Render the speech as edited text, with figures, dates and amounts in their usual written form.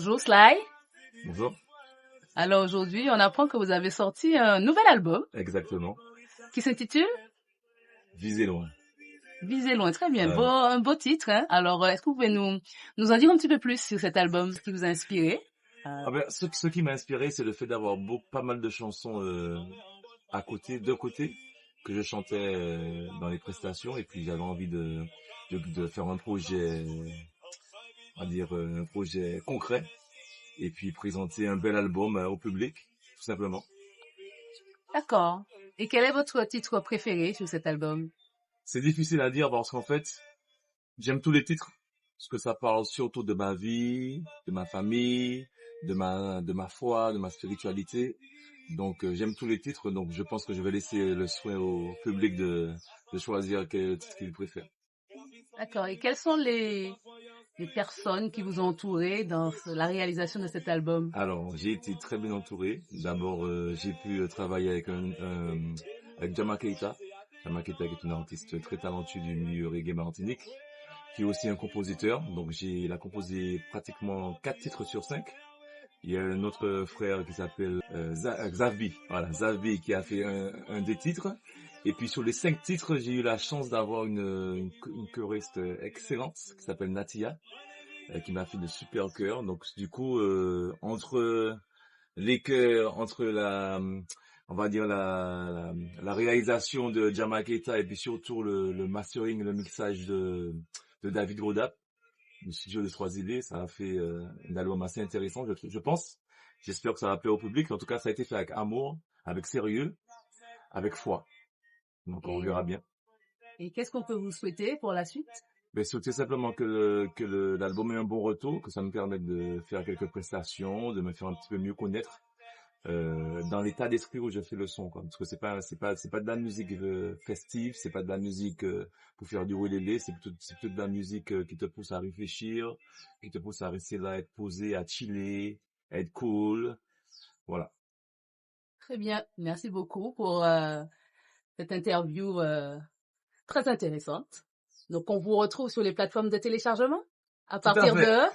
Bonjour Sly. Bonjour. Alors aujourd'hui, on apprend que vous avez sorti un nouvel album Exactement. qui s'intitule Visez loin. Visez loin. Très bien, Ouais. un beau titre. Hein. Alors, est-ce que vous pouvez nous en dire un petit peu plus sur cet album, ce qui vous a inspiré? Ce qui m'a inspiré, c'est le fait d'avoir pas mal de chansons de côté, que je chantais dans les prestations, et puis j'avais envie de faire un projet, on va dire un projet concret, et puis présenter un bel album au public, tout simplement. D'accord. Et quel est votre titre préféré sur cet album? C'est difficile à dire parce qu'en fait, j'aime tous les titres, parce que ça parle surtout de ma vie, de ma famille, de ma foi, de ma spiritualité. Donc j'aime tous les titres, donc je pense que je vais laisser le soin au public de choisir quel titre qu'il préfère. D'accord. Et quelles sont les personnes qui vous ont entouré dans la réalisation de cet album? Alors j'ai été très bien entouré. D'abord j'ai pu travailler avec Jama Keita. Jama Keita qui est un artiste très talentueux du milieu reggae martinique, qui est aussi un compositeur. Donc il a composé pratiquement 4 titres sur 5. Il y a un autre frère qui s'appelle Zavbi, voilà, Zavbi qui a fait un des titres. Et puis sur les 5 titres, j'ai eu la chance d'avoir une choriste excellente qui s'appelle Natia, qui m'a fait de super chœurs. Donc du coup, entre les chœurs, entre on va dire la réalisation de Jama Keita et puis surtout le mastering, le mixage de David Rodap, du studio de Trois-Îlets, ça a fait un album assez intéressant, je pense. J'espère que ça va plaire au public. En tout cas, ça a été fait avec amour, avec sérieux, avec foi. Donc, on verra bien. Et qu'est-ce qu'on peut vous souhaiter pour la suite? Mais souhaiter simplement que l'album ait un bon retour, que ça me permette de faire quelques prestations, de me faire un petit peu mieux connaître dans l'état d'esprit où je fais le son, quoi. Parce que c'est pas de la musique festive, c'est pas de la musique pour faire du welélé, c'est plutôt de la musique qui te pousse à réfléchir, qui te pousse à rester là, à être posé, à chiller, à être cool, voilà. Très bien. Merci beaucoup pour cette interview très intéressante. Donc, on vous retrouve sur les plateformes de téléchargement à Tout à partir fait. de